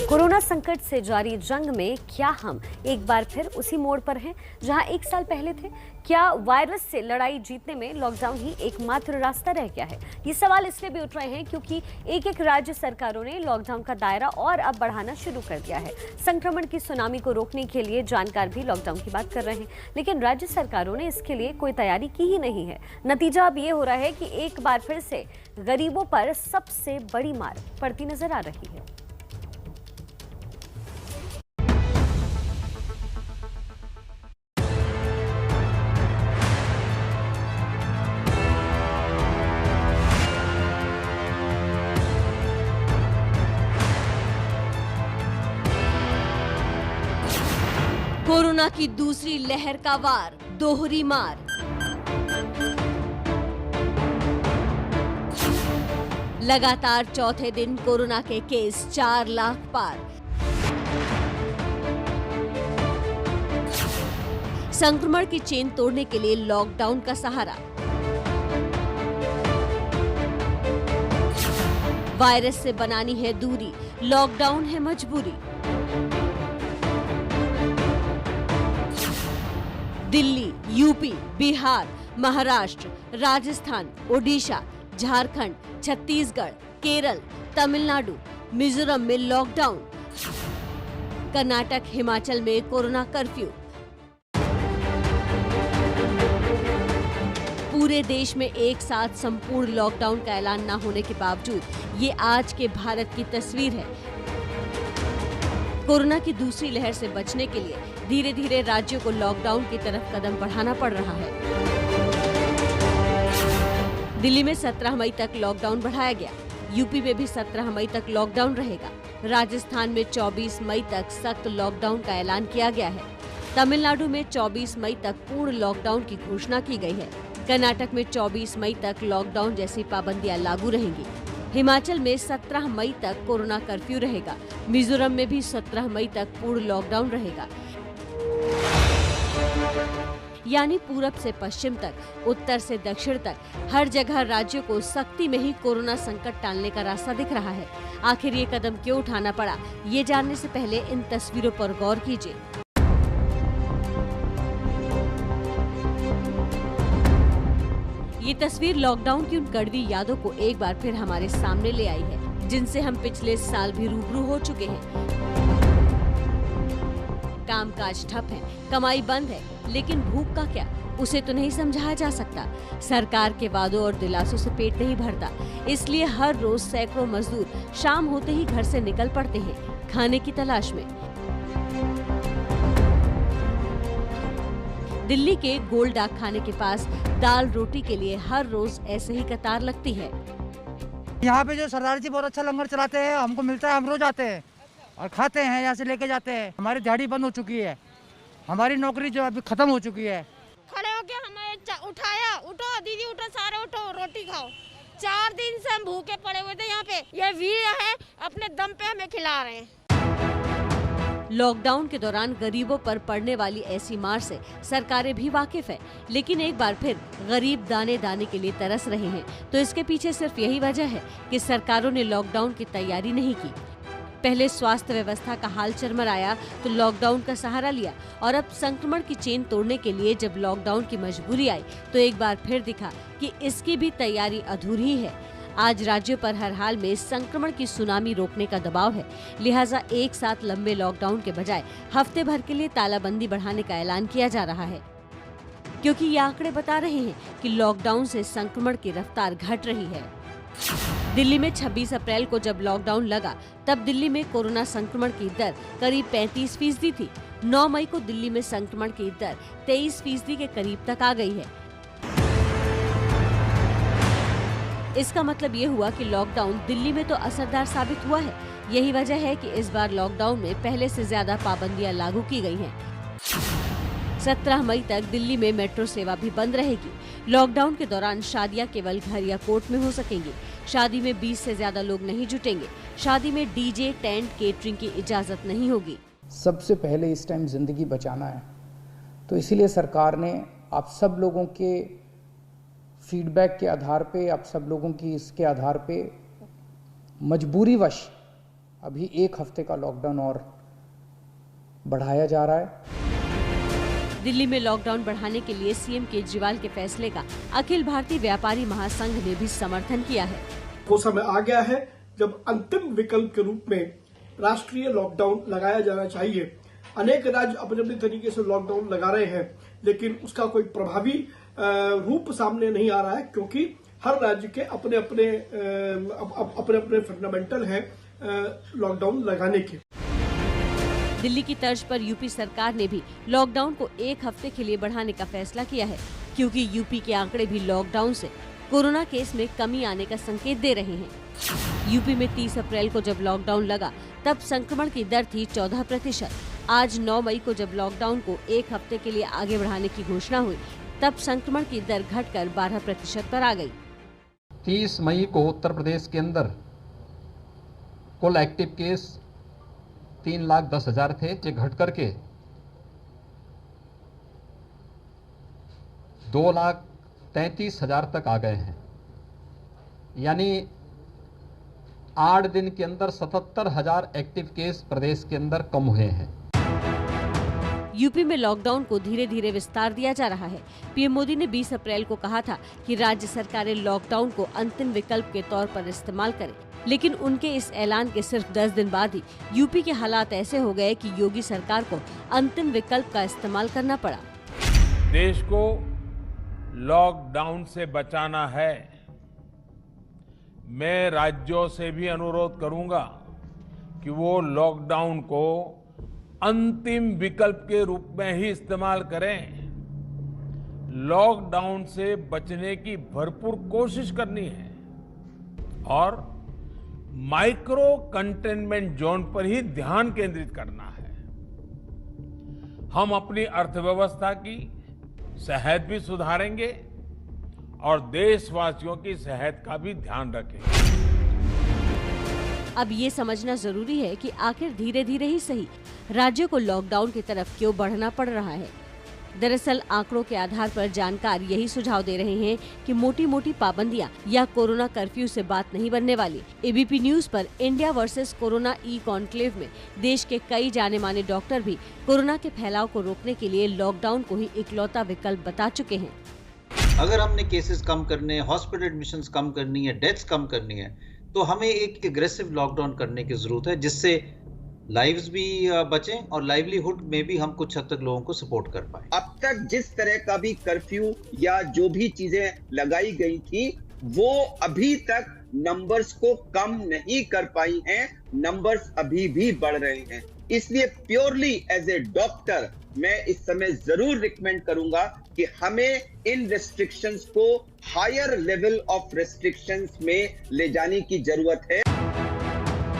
Corona संकट से जारी जंग में क्या हम एक बार फिर उसी मोड़ पर हैं जहां एक साल पहले थे? क्या वायरस से लड़ाई जीतने में लॉकडाउन ही एकमात्र रास्ता रह गया है? ये सवाल इसलिए भी उठ रहे हैं क्योंकि एक एक राज्य सरकारों ने लॉकडाउन का दायरा और अब बढ़ाना शुरू कर दिया है। संक्रमण की सुनामी को रोकने के लिए जानकार भी लॉकडाउन की बात कर रहे हैं, लेकिन राज्य सरकारों ने इसके लिए कोई तैयारी की ही नहीं है। नतीजा अब ये हो रहा है कि एक बार फिर से गरीबों पर सबसे बड़ी मार पड़ती नजर आ रही है। कोरोना की दूसरी लहर का वार, दोहरी मार। लगातार चौथे दिन कोरोना के केस 4 लाख पार। संक्रमण की चेन तोड़ने के लिए लॉकडाउन का सहारा। वायरस से बनानी है दूरी, लॉकडाउन है मजबूरी। दिल्ली, यूपी, बिहार, महाराष्ट्र, राजस्थान, ओडिशा, झारखंड, छत्तीसगढ़, केरल, तमिलनाडु, मिजोरम में लॉकडाउन। कर्नाटक, हिमाचल में कोरोना कर्फ्यू। पूरे देश में एक साथ संपूर्ण लॉकडाउन का ऐलान न होने के बावजूद ये आज के भारत की तस्वीर है। कोरोना की दूसरी लहर से बचने के लिए धीरे धीरे राज्यों को लॉकडाउन की तरफ कदम बढ़ाना पड़ रहा है। दिल्ली में 17 मई तक लॉकडाउन बढ़ाया गया। यूपी में भी 17 मई तक लॉकडाउन रहेगा। राजस्थान में 24 मई तक सख्त लॉकडाउन का ऐलान किया गया है। तमिलनाडु में 24 मई तक पूर्ण लॉकडाउन की घोषणा की गई है। कर्नाटक में 24 मई तक लॉकडाउन जैसी पाबंदियां लागू रहेंगी। हिमाचल में 17 मई तक कोरोना कर्फ्यू रहेगा। मिजोरम में भी 17 मई तक पूर्ण लॉकडाउन रहेगा। यानी पूरब से पश्चिम तक, उत्तर से दक्षिण तक हर जगह राज्यों को सख्ती में ही कोरोना संकट टालने का रास्ता दिख रहा है। आखिर ये कदम क्यों उठाना पड़ा, ये जानने से पहले इन तस्वीरों पर गौर कीजिए। ये तस्वीर लॉकडाउन की उन कड़वी यादों को एक बार फिर हमारे सामने ले आई है, जिनसे हम पिछले साल भी रूबरू हो चुके हैं। कामकाज ठप है, कमाई बंद है, लेकिन भूख का क्या, उसे तो नहीं समझाया जा सकता। सरकार के वादों और दिलासों से पेट नहीं भरता, इसलिए हर रोज सैकड़ों मजदूर शाम होते ही घर से निकल पड़ते हैं खाने की तलाश में। दिल्ली के गोल डाक खाने के पास दाल रोटी के लिए हर रोज ऐसे ही कतार लगती है। यहाँ पे जो सरदार जी बहुत अच्छा लंगर चलाते हैं, हमको मिलता है, हम रोज आते हैं और खाते हैं, यहाँ से लेके जाते हैं। हमारी दिहाड़ी बंद हो चुकी है, हमारी नौकरी जो अभी खत्म हो चुकी है। खड़े होके हमें उठाया, उठो दीदी उठो, सारे उठो, रोटी खाओ। 4 दिन से हम भूखे पड़े हुए थे यहाँ पे। ये वीर है, अपने दम पे हमें खिला रहे हैं। लॉकडाउन के दौरान गरीबों पर पड़ने वाली ऐसी मार से सरकारें भी वाकिफ है, लेकिन एक बार फिर गरीब दाने दाने के लिए तरस रहे हैं। तो इसके पीछे सिर्फ यही वजह है कि सरकारों ने लॉकडाउन की तैयारी नहीं की। पहले स्वास्थ्य व्यवस्था का हाल चरमराया तो लॉकडाउन का सहारा लिया, और अब संक्रमण की चेन तोड़ने के लिए जब लॉकडाउन की मजबूरी आई तो एक बार फिर दिखा कि इसकी भी तैयारी अधूरी है। आज राज्यों पर हर हाल में संक्रमण की सुनामी रोकने का दबाव है, लिहाजा एक साथ लंबे लॉकडाउन के बजाय हफ्ते भर के लिए तालाबंदी बढ़ाने का ऐलान किया जा रहा है, क्योंकि ये आंकड़े बता रहे हैं कि लॉकडाउन से संक्रमण की रफ्तार घट रही है। दिल्ली में 26 अप्रैल को जब लॉकडाउन लगा तब दिल्ली में कोरोना संक्रमण की दर करीब 35% थी। 9 मई को दिल्ली में संक्रमण की दर 23% के करीब तक आ गई है। इसका मतलब ये हुआ कि लॉकडाउन दिल्ली में तो असरदार साबित हुआ है। यही वजह है कि इस बार लॉकडाउन में पहले से ज्यादा पाबंदियां लागू की गई हैं। 17 मई तक दिल्ली में मेट्रो सेवा भी बंद रहेगी। लॉकडाउन के दौरान शादियां केवल घर या कोर्ट में हो सकेंगी। शादी में 20 से ज्यादा लोग नहीं जुटेंगे। शादी में डीजे, टेंट, केटरिंग की इजाजत नहीं होगी। सबसे पहले इस टाइम जिंदगी बचाना है, तो इसीलिए सरकार ने आप सब लोगों के फीडबैक के आधार पे, आप सब लोगों की इसके आधार पे मजबूरीवश अभी 1 हफ्ते का लॉकडाउन और बढ़ाया जा रहा है। दिल्ली में लॉकडाउन बढ़ाने के लिए सीएम केजरीवाल के फैसले का अखिल भारतीय व्यापारी महासंघ ने भी समर्थन किया है। वो समय आ गया है जब अंतिम विकल्प के रूप में राष्ट्रीय लॉकडाउन लगाया जाना चाहिए। अनेक राज्य अपने अपने तरीके से लॉकडाउन लगा रहे हैं, लेकिन उसका कोई प्रभावी रूप सामने नहीं आ रहा है, क्योंकि हर राज्य के अपने अपने फंडामेंटल हैं लॉकडाउन लगाने के। दिल्ली की तर्ज पर यूपी सरकार ने भी लॉकडाउन को 1 हफ्ते के लिए बढ़ाने का फैसला किया है, क्योंकि यूपी के आंकड़े भी लॉकडाउन से कोरोना केस में कमी आने का संकेत दे रहे हैं। यूपी में 30 अप्रैल को जब लॉकडाउन लगा तब संक्रमण की दर थी 14%। आज 9 मई को जब लॉकडाउन को 1 हफ्ते के लिए आगे बढ़ाने की घोषणा हुई तब संक्रमण की दर घटकर 12% पर आ गई। 30 मई को उत्तर प्रदेश के अंदर कुल एक्टिव केस 3,10,000 थे, जो घट करके 2,33,000 तक आ गए हैं। यानी 8 दिन के अंदर 77,000 एक्टिव केस प्रदेश के अंदर कम हुए हैं। यूपी में लॉकडाउन को धीरे धीरे विस्तार दिया जा रहा है। पीएम मोदी ने 20 अप्रैल को कहा था कि राज्य सरकारें लॉकडाउन को अंतिम विकल्प के तौर पर इस्तेमाल करें, लेकिन उनके इस ऐलान के सिर्फ 10 दिन बाद ही यूपी के हालात ऐसे हो गए कि योगी सरकार को अंतिम विकल्प का इस्तेमाल करना पड़ा। देश को लॉकडाउन से बचाना है। मैं राज्यों से भी अनुरोध करूंगा कि वो लॉकडाउन को अंतिम विकल्प के रूप में ही इस्तेमाल करें। लॉकडाउन से बचने की भरपूर कोशिश करनी है और माइक्रो कंटेनमेंट जोन पर ही ध्यान केंद्रित करना है। हम अपनी अर्थव्यवस्था की सेहत भी सुधारेंगे और देशवासियों की सेहत का भी ध्यान रखेंगे। अब ये समझना जरूरी है कि आखिर धीरे धीरे ही सही राज्यों को लॉकडाउन की तरफ क्यों बढ़ना पड़ रहा है। दरअसल आंकड़ों के आधार पर जानकार यही सुझाव दे रहे हैं कि मोटी मोटी पाबंदियां या कोरोना कर्फ्यू से बात नहीं बनने वाली। एबीपी न्यूज पर India versus corona e conclave में देश के कई जाने माने डॉक्टर भी कोरोना के फैलाव को रोकने के लिए लॉकडाउन को ही इकलौता विकल्प बता चुके हैं। अगर हमने केसेस कम करने हैं, हॉस्पिटल एडमिशंस कम करनी है, डेथ्स कम करनी है, तो हमें एक एग्रेसिव लॉकडाउन करने की जरूरत है, जिससे लाइव्स भी बचें और लाइवलीहुड में भी हम कुछ हद तक लोगों को सपोर्ट कर पाए। अब तक जिस तरह का भी कर्फ्यू या जो भी चीजें लगाई गई थी, वो अभी तक नंबर्स को कम नहीं कर पाई हैं। नंबर्स अभी भी बढ़ रहे हैं। इसलिए प्योरली एज ए डॉक्टर मैं इस समय जरूर रिकमेंड करूंगा कि हमें इन रेस्ट्रिक्शंस को हायर लेवल ऑफ रेस्ट्रिक्शंस में ले जाने की जरूरत है।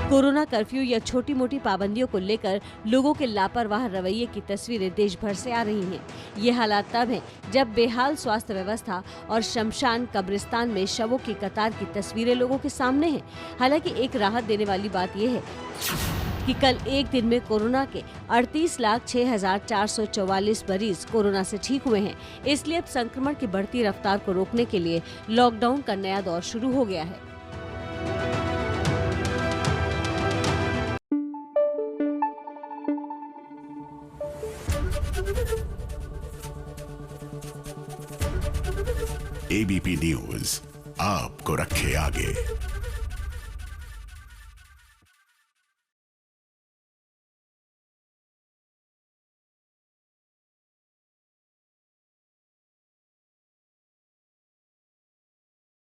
कोरोना कर्फ्यू या छोटी मोटी पाबंदियों को लेकर लोगों के लापरवाह रवैये की तस्वीरें देश भर से आ रही हैं। ये हालात तब हैं जब बेहाल स्वास्थ्य व्यवस्था और शमशान कब्रिस्तान में शवों की कतार की तस्वीरें लोगों के सामने हैं। हालांकि एक राहत देने वाली बात यह है कि कल एक दिन में कोरोना के 38,06,444 मरीज कोरोना से ठीक हुए हैं। इसलिए अब संक्रमण की बढ़ती रफ्तार को रोकने के लिए लॉकडाउन का नया दौर शुरू हो गया है। एबीपी न्यूज आपको रखे आगे।